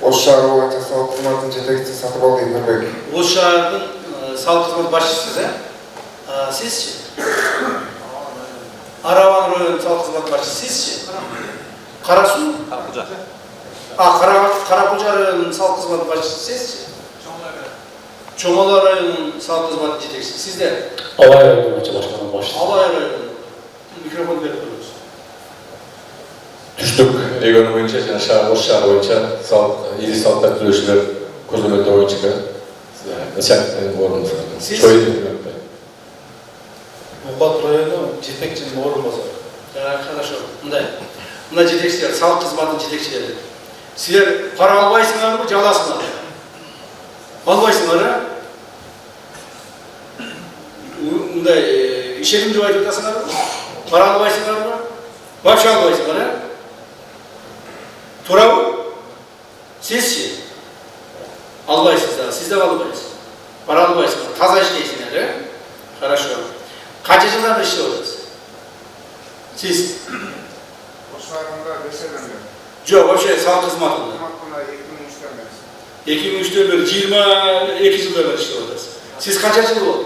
Ош шаары боюнча салык кызматынын жетекчиси Сатыбалды Эмирбек. Ош шаарынын салык кызмат башчысы, сизчи? Араван районунун салык кызмат башчысы сизчи? Кара Суу? Каракужа районунун салык кызмат башчысы сизчи? Чоң Ала районунун салык кызмат жетекчиси сиздер? Алай районунун башкарманын башчысы. Алай районунун. Микрофон берип коюңуз. Түштүк региону боюнча жана Ош шаары боюнча ири салыктар төлөөчүлөр көзөмөлдөө боюнча начальниктин орунбасары. Мукат району жетекчинин орун басары. Хорошо. Мына жетекчилер, салык кызматынын жетекчилери. Силер пара албайсыңарбы, же аласыңарбы? Албайсыңар, мындай ишеним деп айтып атасыңарбы? Пара албайсыңарбы? Вообще албайсыңар, Туурабы? Сизчи? Албайсыздар, сиз да албайсыз. Пара албайсыңар, таза иштейсиңер, Хорошо. Канча жылдан бери иштеп атасыз? Сиз? Ош шаарында 5 жылдан бери. Жок, вообще салык кызматында. 2003'ten beri. 2003'ten beri 22 жылдан бери иштеп атасыз. Сиз канча жыл болду?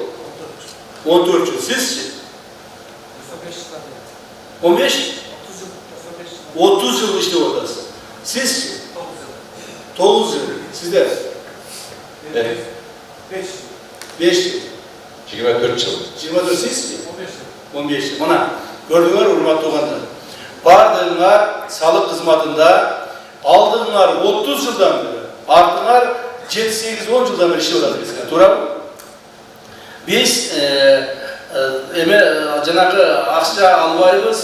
14 жыл. Сизчи? 15? 30 жыл иштеп атасыз. Сизчи? 9 жыл. Сиздер? 5 жыл. 24 жыл. 24 сизчи? 15 жыл. Мына көрдүңөр, урматтуу туугандар. Бардыңар салык кызматында алдыңар 30 жылдан бери, артыңар 7-8-10 жылдан бери иштеп атасыздар. Туурабы? Биз жанагы акча албайбыз,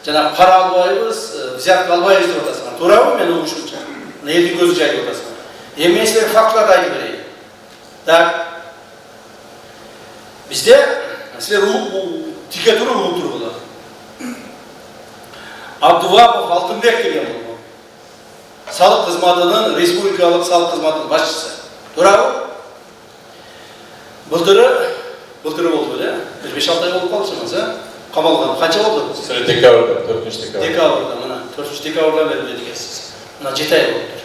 жанагы пара албайбыз, взятка албайбыз деп атасыңар. Туурабы? Мен угушумча. Элдин көзү жайып атасыңар. Эми силерге фактыларды айтып берейин. Так. Бизде силер тике туруп угуп тургула. Абдувапов Алтынбек деген болду. Салык кызматынын республикалык салык кызматынын башчысы. Туурабы? Былтыры болду эле. 5-6 ай болуп калчумуз, камалган. Канча болду? Декабрда, 4-декабрда. Декабрда, мына 4-декабрдан бери билет экенсиз. Мына 7 ай болуптур.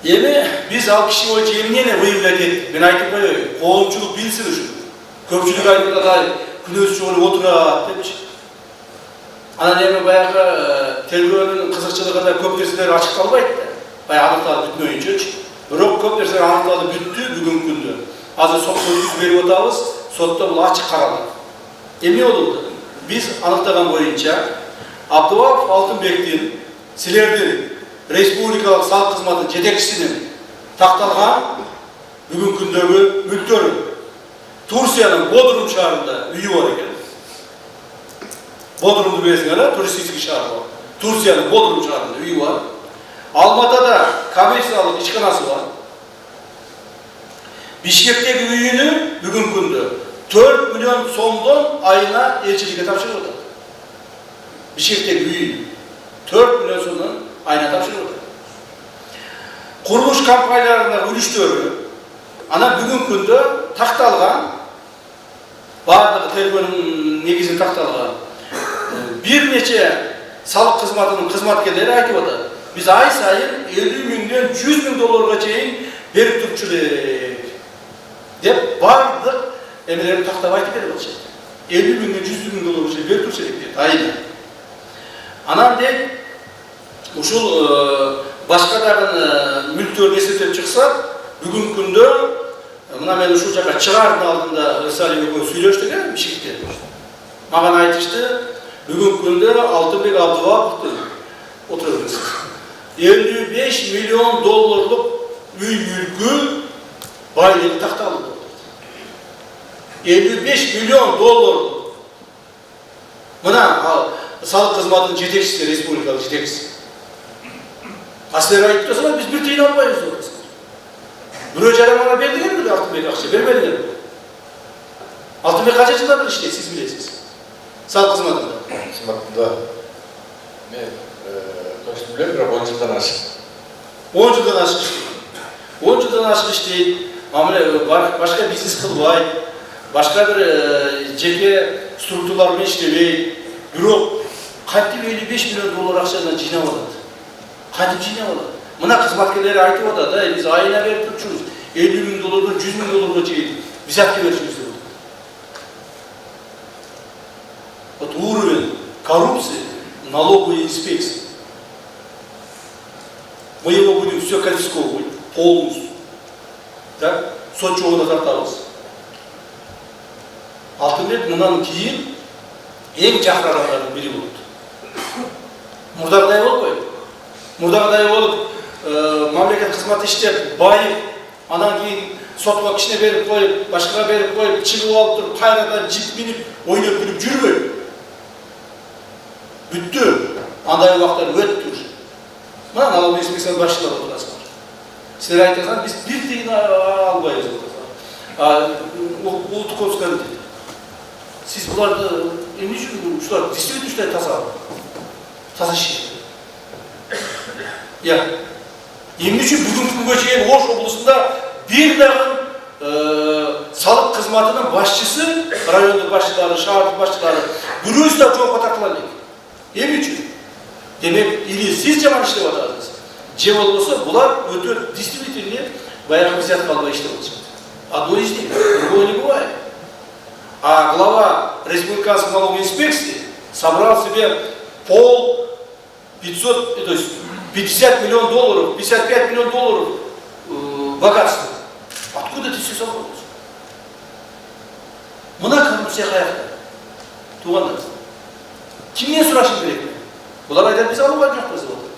Эми биз ал киши боюнча эмнени выявлять эттик? Мен айтып коеюн, коомчулук билсин ушуну. Көпчүлүк айтып атат, күнөөсү чогулуп отурат депчи. Анан эми баягы тергөөнүн кызыкчылыгында көп нерселер ачыкталбайт да. Баягы аныкталып бүтмөйүнчөчү. Бирок көп нерселер аныкталып бүттү бүгүнкү күндө. Азыр сотко жүз берип атабыз, сотто бул ачык каралат. Эмне болду? Биз аныктаган боюнча Абдувапов Алтынбектин силердин республикалык салык кызматынын жетекчисинин такталган бүгүнкү күндөгү мүлктөрү Турциянын Бодрум шаарында үйү бар экен. Бодрумду билесиңер, туристический шаар бар. Турциянын Бодрум шаарында үйү бар. Алматада коммерциялык ишканасы бар. Бишкектеги үйүнү бүгүнкү күндө 4 миллион сомдон айына элчиликке тапшырып атат. Бишкектеги үйүнү 4 миллион сомдон айына тапшырып атат. Курулуш компанияларынын үлүштөрү ана бүгүнкү күндө такталган, бардыгы тергөөнүн негизинде такталган. Бир нече салык кызматынын кызматкерлери айтып атат. Биз ай сайын 50 миңден 100 миң долларга чейин берип турчу элек деп бардык эмелерин тактап айтып берип атышат. 50 миңден 100 миң долларга чейин берип турчу элек дейт айына. Анан дейт, ушул башка дагы мүлктөрдү эсептеп чыксак, бүгүнкү күндө мына мен ушул жака чыгаардын алдында Исалиев экөө сүйлөштүк, Бишкекте. Мага айтышты, бүгүнкү күндө Алтынбек Абдуваповдун отурабыз. 55 миллион долларлык үй мүлкү байлыгы такталды. 55 миллион долларлык. Мына салык кызматынын жетекчиси, республикалык жетекчиси. А силер айтып турсаңар, биз бир тыйын албайбыз деп атасыңар. Бирөө жарым ана бердиңерби Алтынбек акча, бербедиңерби? Алтынбек канча жылдан бери иштейт, сиз билесиз. Салык кызматында. Кызматында мен точно билем, бирок 10 жылдан ашык. 10 жылдан ашык иштейт. 10 жылдан ашык иштейт. Мамиле башка бизнес кылбайт, башка бир жеке структуралар менен иштебейт. Бирок кантип 55 миллион доллар акчаны жыйнап алат. Кантип жыйнап алат? Мына қызматкерлер айтып отыр да, біз айына беріп тұрмыз, 50 000 доллардан 100 000 долларға чейін взятка берішіміз деп отыр. Вот уровень коррупции, налоговой инспекции. Мы его будем все конфисковывать полностью. Так? Сот жоғына тартамыз. Алтынбек мұнан кейін ең жақын адамдардың бірі болды. Мұрдағыдай болып, мемлекет қызмет іштеп, байып, анан кейін сотқа кішіне беріп қойып, башқаға беріп қойып, чігіп алып тұрып, қайрадан жіп мініп, ойнап күліп жүрмей. Бүтті, андай уақыттар өтіп тұр. Мына налоговый инспекцияның басшылары отырасыңдар. Сіздер айтасыздар, біз бір тиын албаймыз отырасыздар. Ұлттық қауіпсіздік комитеті. Siz bunlarda emni üçün uçlar, distribüt uçlar таза шешеді. Ya, emni üçün бүгін күнге шейін Ош облысында bir дағын салық қызметінің басшысы, райондық басшылары, шаһарлық басшылары, бірөөсі де жауапқа тартылған екен. Emni үшін? Демек, или сіз жаман іштеп отырсыз, же болмаса бұлар өте действительно баяғы взятка албай іштеп отыр. Одно из них, другое не бывает. А глава республиканской налоговой инспекции собрал себе 50 миллионов долларов, 55 миллионов долларов богатства. Откуда это все собралось? Мына коррупция қаяқта? Туғандар. Кімнен сұрашым керек? Бұлар айтады, біз алуға жоқпыз деп отыр.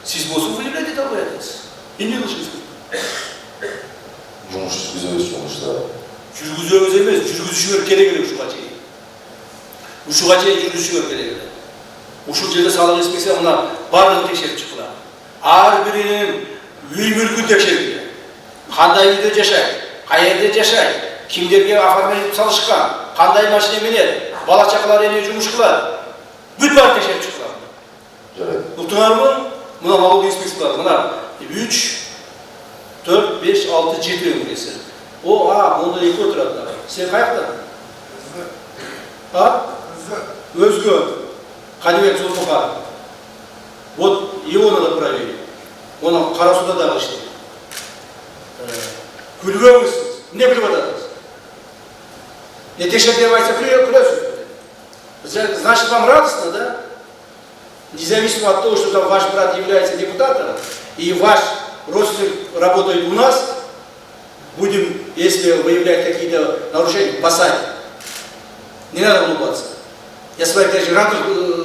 Сіз болсын выявлять ете албай жатырсыз. Емне қылышыңыз керек? Жұмыс жүргіземіз жұмыста. Жүргіземіз емес, жүргізушілер керек ушуға чейин. Ушуға чейин жүргізушілер керек. Ушул жерде салық инспекция мына барлығын тексеріп шықты. Ар бірінің үй мүлкін тексерді. Қандай үйде жашайды, қай жерде жашайды, кімдерге оформление салышқан, қандай машина менеді, бала чақалар ене жұмыс қылады. Бүт барын тексеріп шықты. Ұқтыңар ма? Мына налоговый инспекциялар, мына 3, 4, 5, 6, 7 өңгесі. Онда екі отырады. Сен қаяқтан? Өзгі. Қадебек Зулмұқа. Вот его надо проверить. Оны Қарасуда дағы іштеді. Күлгеніңізсіз. Не біліп атадыңыз? Не тексеріп айтса күлесіз. Значит, вам радостно, да? Независимо от того, что там ваш брат является депутатом, и ваш родственник работает у нас, будем, если выявлять какие-то нарушения, посадить. Не надо улыбаться. Я своих даже ранках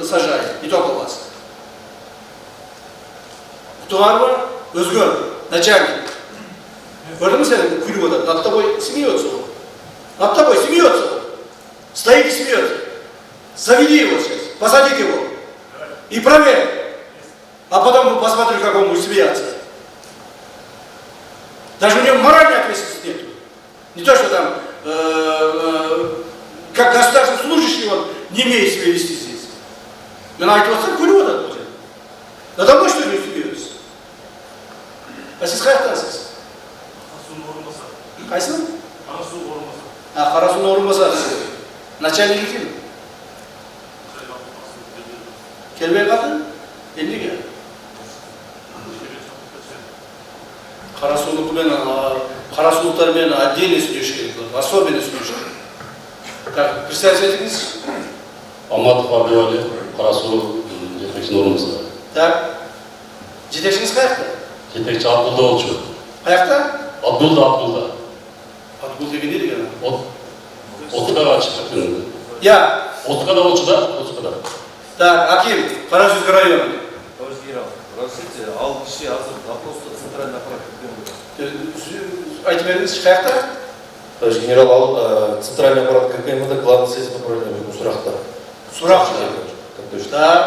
сажаю, не только вас. Туарва, Özgür, начальник. Gördün mü sen gülüyorlar? Над тобой смеется он. Над тобой смеется он. Стоит и смеется. Заведи его сейчас, посадите его. И проверь. А потом посмотрю, как он будет смеяться. Даже у него моральной ответственности нет. Не то, что там, как государственный служащий, он не имеет себя вести здесь. Но на это вот курю будет. Да давно что ли не смеются? А сіз қаяқтансыз? Қайсың? Қарасудың орынбасары. Начальник екен? Келбей қалды? Неге? Қарасудықтармен отдельно сөйлеуш керек. Особенно сөйлеуш керек. Как, представьте етіңіз? Алматов Абдуали, Қарасу жетекшінің орынбасары. Так. Жетекшіңіз қаяқта? Жетекші Абдулда Олчу. Қаяқта? Абдулда. Абдул деген не деген? Отқаға шығып. Я. Отқада Олчуда, Отқада. Так, Аким, Қарасудский район. Товарищ генерал, разрешите, ал киши азыр вопросты центральный аппарат Айтып беріңіз, қаяқта? Товарищ генерал, ал центральный аппарат ККМда главный следственный управление сұрақта. Сұрақ шығады. Так,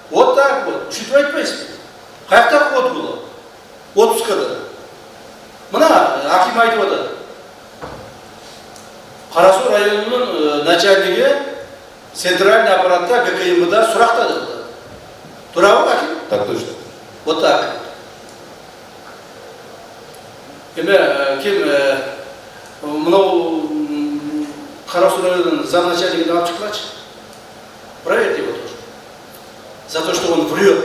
вот так вот. Үшітіп айтпайсыз. Қаяқта код было? Отпускада. Мына Аким айтып отыр. Қарасу районының начальнигі центральный аппаратта ГКМда сұрақтады. Тура ма, Аким? Так точно. Вот так. Кім мынау Қарасу районының замначальнигін алып шықпашы. Проверьте его тоже. За то, что он врет.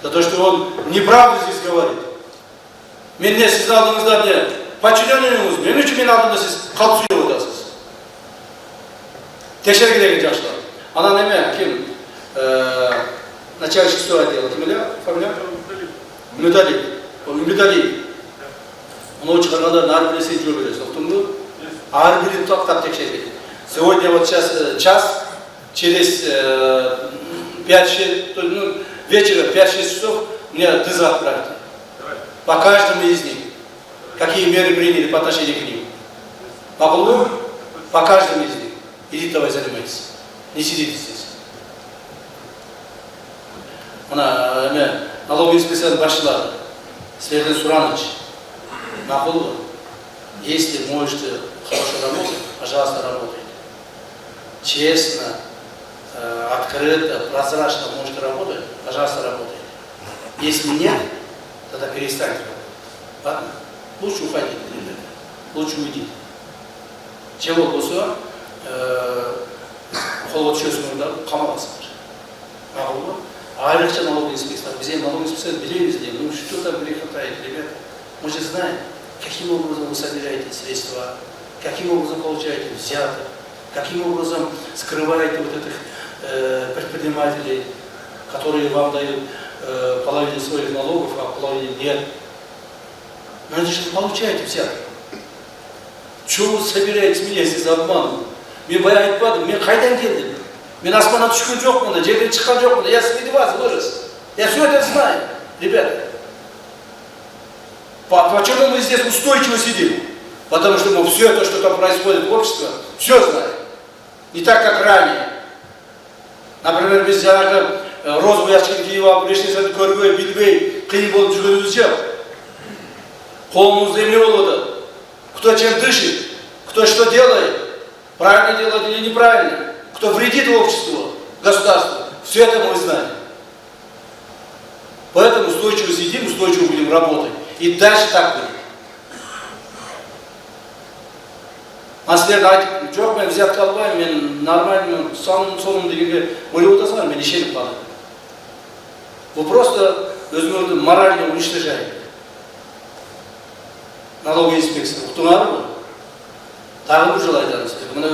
За то, что он неправду здесь говорит. Мен не сіздің алдыңызда не подчиненныйыңыз, мен үшін мен алдымда сіз қалып сөйлеп отырсыз. Текшерге деген жақшылар. Ана неме, кім? Начальник 6 отдела, кім еле? Фамилия? Үмітәлиев. Үмітәлиев. Оны шығарғандар әрбіріне сен жол бересіз. Ұқтың ба? Әрбірін тоқтап текшерге. Сегодня вот сейчас час, через 5-6 вечера, 5-6 часов мне ТЗ отправьте. По каждому из них. Какие меры приняли по отношению к ним. По каждому из них. Идите давай занимайтесь. Не сидите здесь. Налоговый инспекция башла. Следует Сураныч. Если можете хорошо работать, пожалуйста, работайте. Честно, открыто, прозрачно можете работать, пожалуйста, работайте. Если нет, тогда перестаньте работать. Ладно? Лучше уходите, ребята. Лучше уйдите. Чего болса, холод чувствует, камаласыңдар. Мағлұм. Айрықша налоговый инспектор. Біз налоговый инспектор білеміз де, ну что там хватает, ребята? Мы же знаем, каким образом вы собираете средства, каким образом получаете взяток, каким образом скрываете вот этих предпринимателей, которые вам дают половину своих налогов, а половину нет. Но это же получаете взятки. Чего вы собираетесь меня здесь обманывать? Мен баян айтпадым, мен қайдан келдім? Мен аспаннан түшкен жоқпын, жерден шыққан жоқпын, я среди вас вырос. Я все это знаю, ребята. Почему мы здесь устойчиво сидим? Потому что мы все то, что там происходит в обществе, все знаем. Не так, как ранее. Например, біз жаңағы розовый ашқан киіп алып, ешнәрсені көрбей, білбей, қиын болып жүргеніміз жоқ. Қолымызда еме болады. Кто чем дышит, кто что делает, правильно делает или неправильно, кто вредит обществу, государству. Все это мы знаем. Поэтому устойчиво сидим, устойчиво будем работать. И дальше так будет. Мәселелерді айтып, жоқ, мен взятка албаймын, мен нормально, соным дегенге ойлап отырсыңдар, мен ешеніп қалдым. Вы просто өзіңізді морально уничтожаете. Налоговый инспекция. Ұқтыңар ма? Тағы бір жыл айтамыз. Мына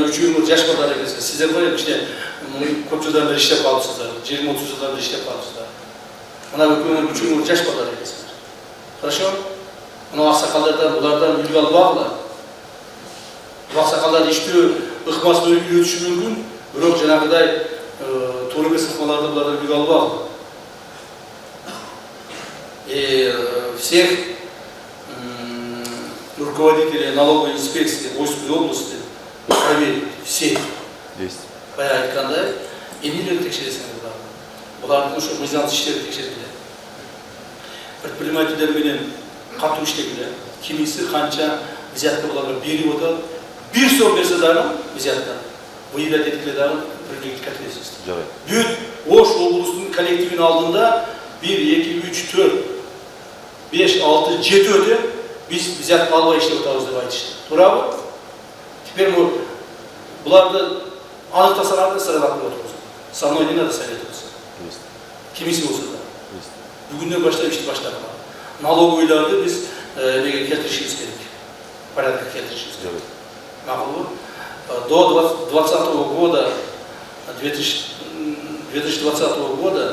үш өңір жаш балдар екенсіз. Сіздер ғой кішкене көп жылдан бері іштеп қалыпсыздар. 20-30 жылдан бері іштеп қалыпсыздар. Мына үш өңір жаш балдар екенсіздер. Хорошо? Мына ақсақалдардан, бұлардан үлгі алып бағылар. Ақсақалдар ішті ықмасын үйретіші мүмкін, бірақ жаңағыдай толық ықмаларды бұлардан үлгі алып бағылар. И всех руководителей налоговой инспекции Ойской области проверить все. Есть. Баян айтқандай, емелерді тексересіңдер бұлар. Бұлардың үшін мизан іштерді тексергілер. Предпринимательдер менен қату іштегілер. Кемесі қанша взятка бұларға беріп отыр. Bir сом берсе дағын взятка. Выявлять еткілер дағын привлекать к ответственности. Бүт Ош облысының коллективінің алдында 1, 2, 3, 4, 5, 6, 7 өте біз взятка албай іштеп отырмыз деп айтышты. Тура ма? Теперь мы бұларды анықтасаңарды саралап отырмыз. Со мной не надо советоваться. Кемесі болса да. Бүгіннен баштап ішті баштап. Налоговыйларды біз келтірішіміз керек. Порядка келтірішіміз керек. Мағлұм. До 2020 года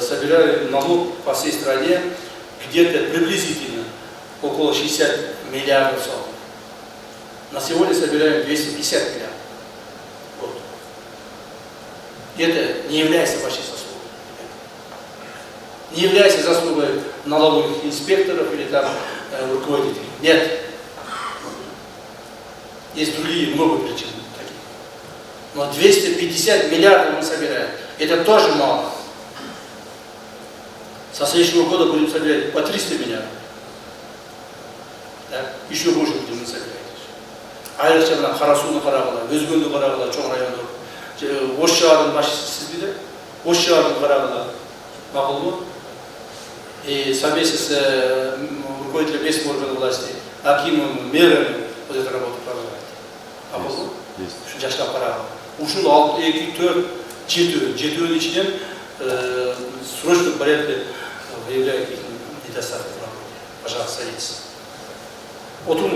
собирали налог по всей стране где-то приблизительно около 60 миллиардов сомов. На сегодня собираем 250 миллиардов. Вот. И это не является вашей заслугой. Не является заслугой налоговых инспекторов или там руководителей. Нет. Есть другие много причин таких. Но 250 миллиардов мы собираем. Это тоже мало. Со следующего года будем собирать по 300 миллиардов. Да? Еще больше будем собирать. Айрықша мына Қарасуны қарағыла, Өзгенді қарағыла, чоң районды. Ош шағырдың басшысы сіз біле? Ош шағырдың қарағыла. Мақұл. И совместно с руководителем местных органов власти, акимом, мэрами вот эту работу продолжает. Мақұл. Жаштап қарағыла. Ушыл 6, 2, 4, 7 içinden в срочном порядке выявляют их недостатки в работе. Пожалуйста, садитесь. Вот он